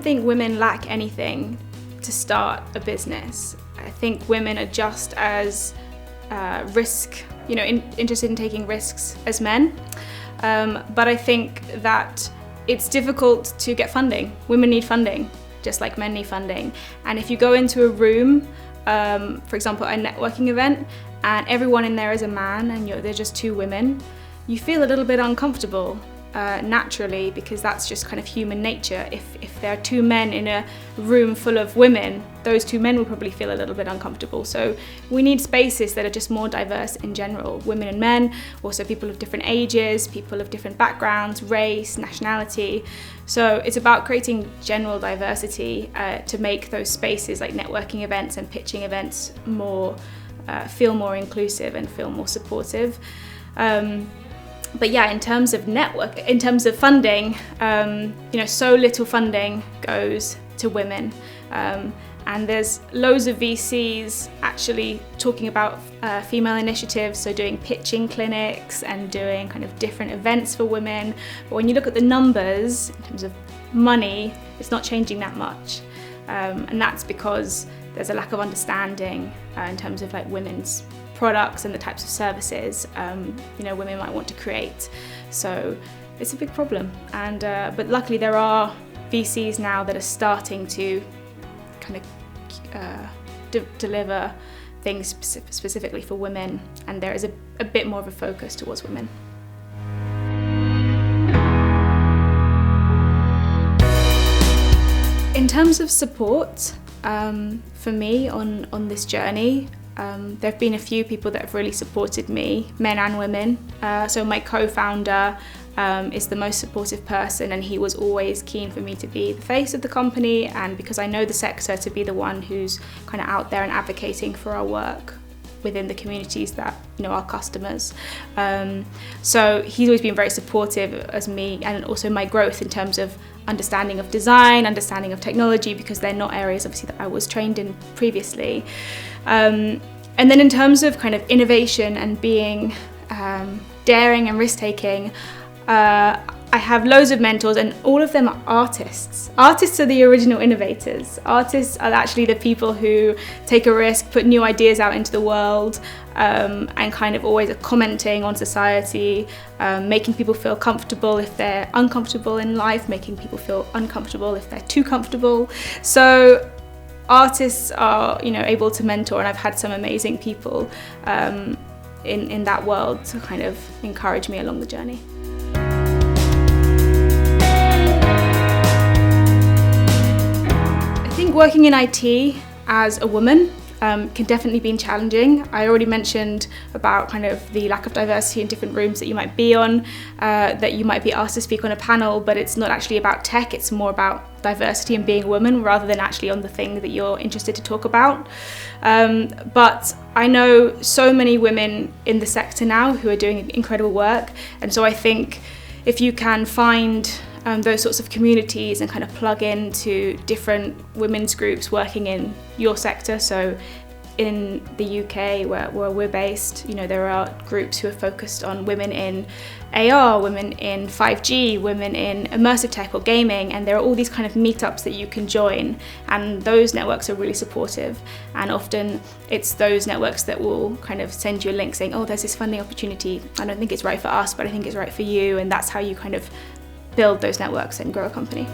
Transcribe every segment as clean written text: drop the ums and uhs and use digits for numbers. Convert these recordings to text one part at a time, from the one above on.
think women lack anything to start a business. I think women are just as interested in taking risks as men. But I think that it's difficult to get funding. Women need funding, just like men need funding. And if you go into a room, for example, a networking event, and everyone in there is a man and there's just two women, you feel a little bit uncomfortable naturally, because that's just kind of human nature. If there are two men in a room full of women, those two men will probably feel a little bit uncomfortable. So we need spaces that are just more diverse in general, women and men, also people of different ages, people of different backgrounds, race, nationality. So it's about creating general diversity to make those spaces like networking events and pitching events feel more inclusive and feel more supportive. But yeah, in terms of funding, so little funding goes to women. And there's loads of VCs actually talking about female initiatives, so doing pitching clinics and doing kind of different events for women. But when you look at the numbers, in terms of money, it's not changing that much. And that's because there's a lack of understanding in terms of like women's products and the types of services women might want to create. So it's a big problem. And but luckily there are VCs now that are starting to kind of deliver things specifically for women, and there is a bit more of a focus towards women. In terms of support, for me on this journey, there have been a few people that have really supported me, men and women. So my co-founder is the most supportive person, and he was always keen for me to be the face of the company, and because I know the sector, to be the one who's kind of out there and advocating for our work within the communities that our customers. So he's always been very supportive as me, and also my growth in terms of understanding of design, understanding of technology, because they're not areas obviously that I was trained in previously. And then in terms of kind of innovation and being daring and risk-taking, I have loads of mentors, and all of them are artists. Artists are the original innovators. Artists are actually the people who take a risk, put new ideas out into the world, and kind of always are commenting on society, making people feel comfortable if they're uncomfortable in life, making people feel uncomfortable if they're too comfortable. So artists are, able to mentor, and I've had some amazing people in that world to kind of encourage me along the journey. I think working in IT as a woman can definitely be challenging. I already mentioned about kind of the lack of diversity in different rooms that you might be on, that you might be asked to speak on a panel, but it's not actually about tech, it's more about diversity and being a woman rather than actually on the thing that you're interested to talk about. But I know so many women in the sector now who are doing incredible work, and so I think if you can find those sorts of communities and kind of plug into different women's groups working in your sector. So in the UK where we're based, there are groups who are focused on women in AR, women in 5G, women in immersive tech or gaming, and there are all these kind of meetups that you can join, and those networks are really supportive. And often it's those networks that will kind of send you a link saying, oh, there's this funding opportunity. I don't think it's right for us, but I think it's right for you, and that's how you kind of build those networks and grow a company.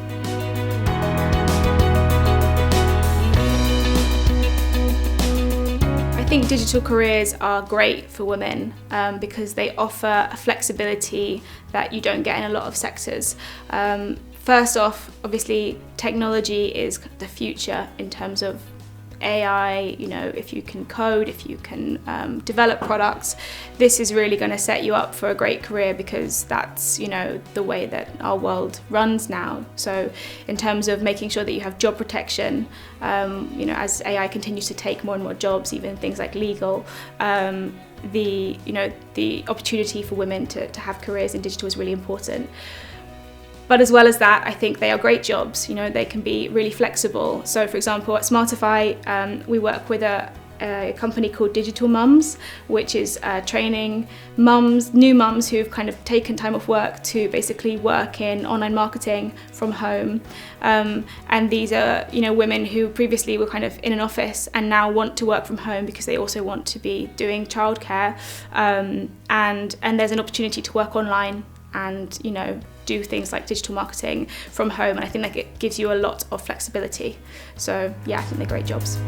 I think digital careers are great for women because they offer a flexibility that you don't get in a lot of sectors. First off, obviously, technology is the future in terms of AI. If you can code, if you can develop products, this is really going to set you up for a great career, because that's the way that our world runs now. So in terms of making sure that you have job protection, as AI continues to take more and more jobs, even things like legal, the opportunity for women to have careers in digital is really important. But as well as that, I think they are great jobs. They can be really flexible. So for example, at Smartify, we work with a a company called Digital Mums, which is training new mums who've kind of taken time off work to basically work in online marketing from home. And these are, women who previously were kind of in an office and now want to work from home because they also want to be doing childcare. And there's an opportunity to work online and, do things like digital marketing from home. And I think that it gives you a lot of flexibility. So yeah, I think they're great jobs.